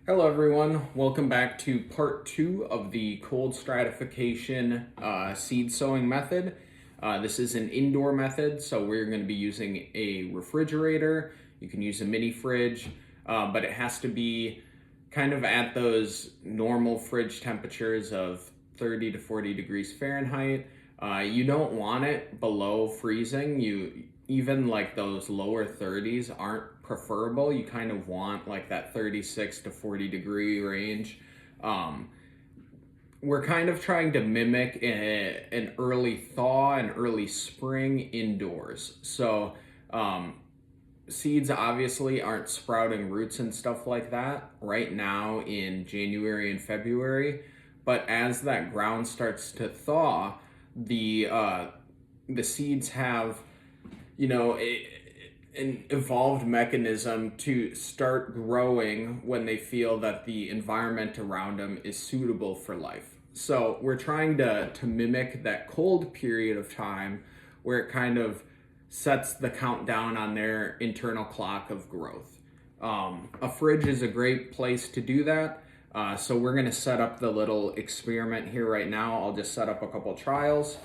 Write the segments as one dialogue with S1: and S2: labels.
S1: Hello everyone, welcome back to part 2 of the cold stratification seed sowing method. This is an indoor method, so we're going to be using a refrigerator. You can use a mini fridge, but it has to be kind of at those normal fridge temperatures of 30 to 40 degrees Fahrenheit. You don't want it below freezing. Even like those lower 30s aren't preferable. You kind of want like that 36 to 40 degree range. We're kind of trying to mimic an early thaw, an early spring indoors. So seeds obviously aren't sprouting roots and stuff like that right now in January and February, but as that ground starts to thaw, the seeds have an evolved mechanism to start growing when they feel that the environment around them is suitable for life. So we're trying to mimic that cold period of time where it kind of sets the countdown on their internal clock of growth. A fridge is a great place to do that. So we're going to set up the little experiment here right now. I'll just set up a couple trials.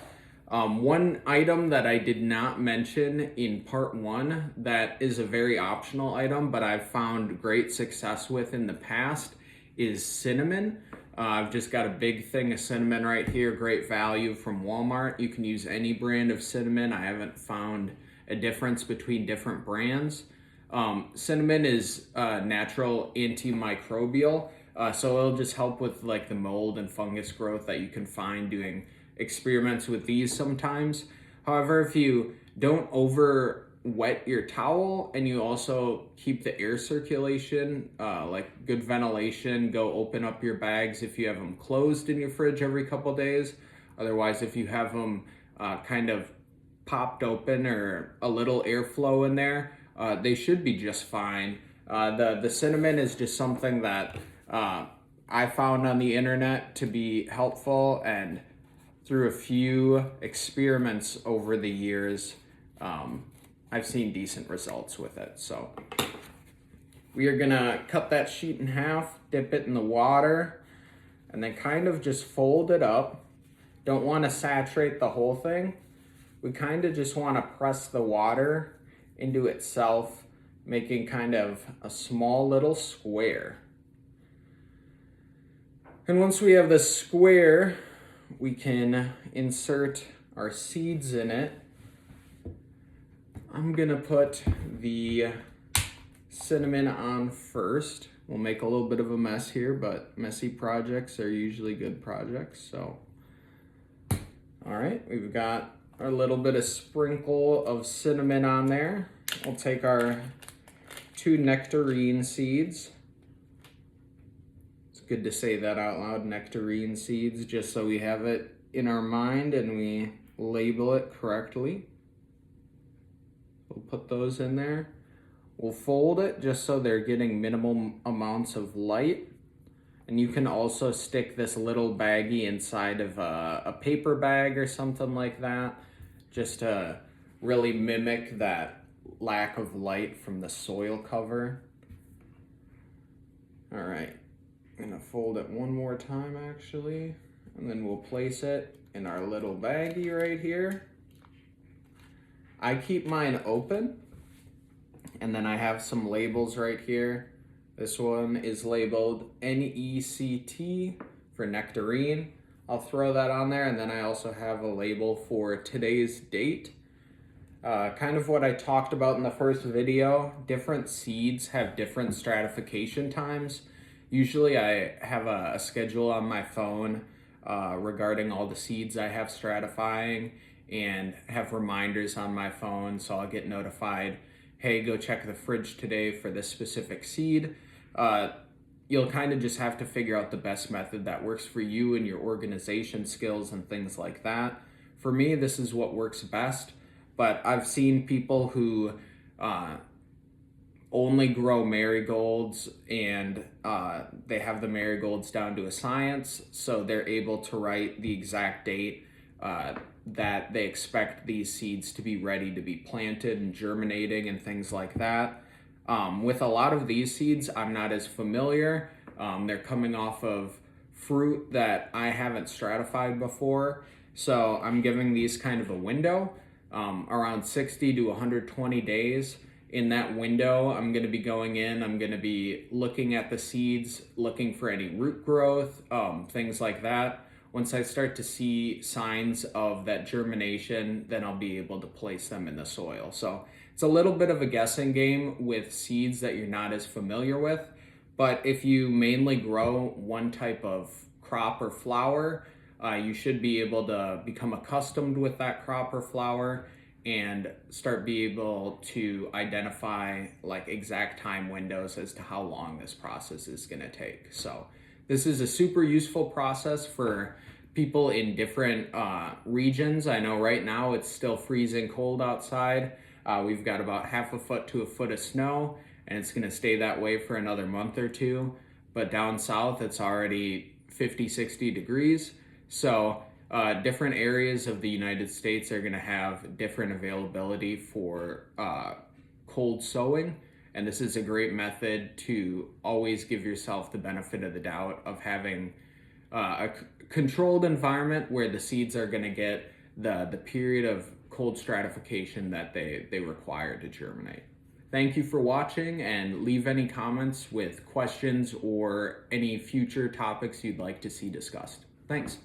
S1: One item that I did not mention in part 1 that is a very optional item, but I've found great success with in the past is cinnamon. I've just got a big thing of cinnamon right here, great value from Walmart. You can use any brand of cinnamon. I haven't found a difference between different brands. Cinnamon is natural antimicrobial, so it'll just help with like the mold and fungus growth that you can find doing experiments with these sometimes. However, if you don't over wet your towel and you also keep the air circulation, like good ventilation, go open up your bags if you have them closed in your fridge every couple days. Otherwise, if you have them kind of popped open or a little airflow in there, they should be just fine. The cinnamon is just something that I found on the internet to be helpful, and through a few experiments over the years, I've seen decent results with it. So we are gonna cut that sheet in half, dip it in the water, and then kind of just fold it up. Don't want to saturate the whole thing. We kind of just want to press the water into itself, making kind of a small little square. And once we have the square, we can insert our seeds in it. I'm gonna put the cinnamon on first. We'll make a little bit of a mess here, but messy projects are usually good projects. So, all right, we've got our little bit of sprinkle of cinnamon on there. We'll take our 2 nectarine seeds. Good to say that out loud, nectarine seeds, just so we have it in our mind and we label it correctly. We'll put those in there. We'll fold it just so they're getting minimal amounts of light. And you can also stick this little baggie inside of a paper bag or something like that, just to really mimic that lack of light from the soil cover. All right. I'm gonna fold it one more time actually, and then we'll place it in our little baggie right here. I keep mine open, and then I have some labels right here. This one is labeled NECT for nectarine. I'll throw that on there, and then I also have a label for today's date. Kind of what I talked about in the first video, different seeds have different stratification times. Usually I have a schedule on my phone regarding all the seeds I have stratifying, and have reminders on my phone, so I'll get notified, hey, go check the fridge today for this specific seed. You'll kind of just have to figure out the best method that works for you and your organization skills and things like that. For me, this is what works best, but I've seen people who only grow marigolds, and they have the marigolds down to a science, so they're able to write the exact date that they expect these seeds to be ready to be planted and germinating and things like that. With a lot of these seeds, I'm not as familiar, They're coming off of fruit that I haven't stratified before. So I'm giving these kind of a window, around 60 to 120 days. In that window, I'm going to be going in, I'm going to be looking at the seeds, looking for any root growth, things like that. Once I start to see signs of that germination, then I'll be able to place them in the soil. So it's a little bit of a guessing game with seeds that you're not as familiar with. But if you mainly grow one type of crop or flower, you should be able to become accustomed with that crop or flower and start be able to identify like exact time windows as to how long this process is going to take. So this is a super useful process for people in different regions. I know right now it's still freezing cold outside. We've got about half a foot to a foot of snow, and it's going to stay that way for another month or two. But down south, it's already 50, 60 degrees. So different areas of the United States are going to have different availability for cold sowing. And this is a great method to always give yourself the benefit of the doubt of having a controlled environment where the seeds are going to get the period of cold stratification that they require to germinate. Thank you for watching, and leave any comments with questions or any future topics you'd like to see discussed. Thanks.